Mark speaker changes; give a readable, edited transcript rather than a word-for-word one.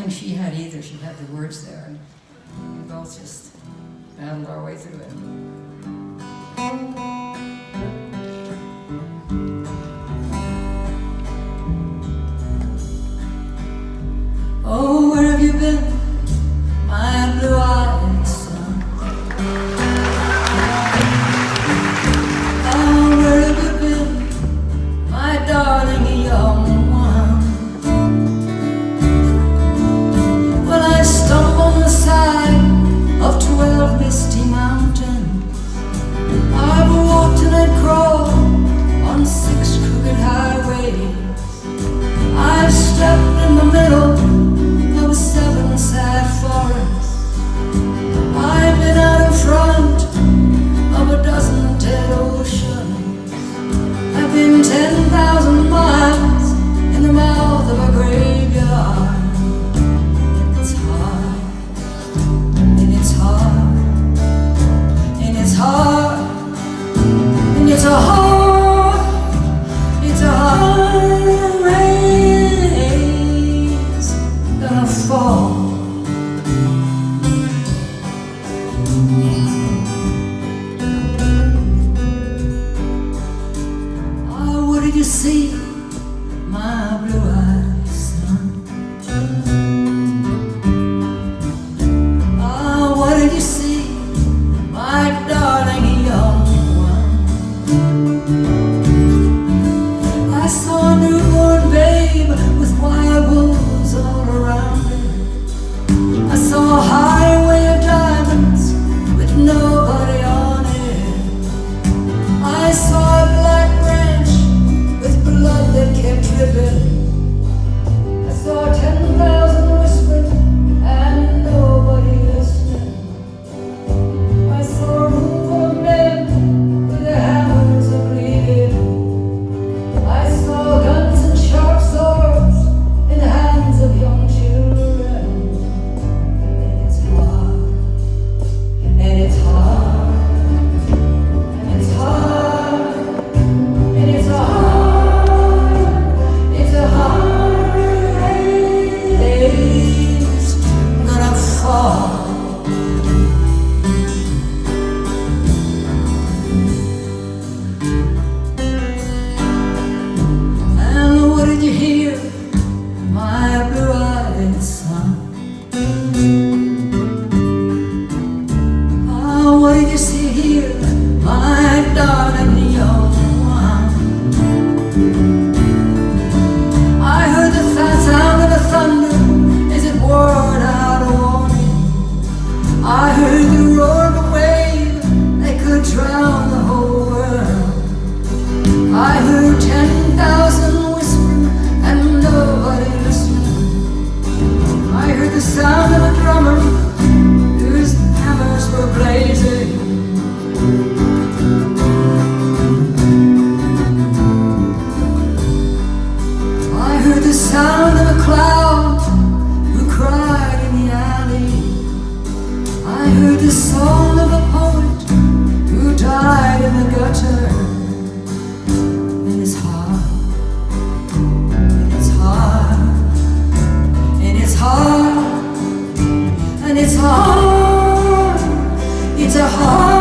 Speaker 1: feeling she had either. She had the words there, and we both just battled our way through it. Oh, where have you been, my blue-eyed son? Oh, where have you been, my darling young one? Well, I stumbled on the side of 12 misty mountains. I've walked and I've crawled on 6 crooked highways. I've stepped in the middle of 7 sad forests. I've been out in front of a dozen dead oceans. I've been 10,000 miles in the mouth of a graveyard. And it's hard, and it's hard, and it's hard, and it's a hard, it's a hard rain's gonna fall. Oh, what did you see, my blue-eyed son? Oh, what did you see, my darling young one? I saw a newborn babe with wild wolves all around it. I saw a highway of diamonds with nobody on it. I saw a black branch with blood that kept dripping. I saw 10,000 whispering and nobody listening. I saw a room full of men with their hammers a bleeding. I saw guns and sharp swords in the hands of young children. And it's hard, and it's hard, and it's hard, and it's a hard, it's a hard rain's gonna fall. And what did you hear, my blue-eyed son? Oh, what did you see here, my darling young one? I heard the fat sound of the thunder as it roared out a warning. I heard the roar of a wave that could drown the whole world. I heard 10,000 whisper and nobody listening. I heard the sound of a drummer whose hammers were blazing. I heard the sound of a cloud who cried in the alley. I heard the song of a poet who died in the gutter. And it's hard, and it's hard, and it's hard, and it's hard, it's a hard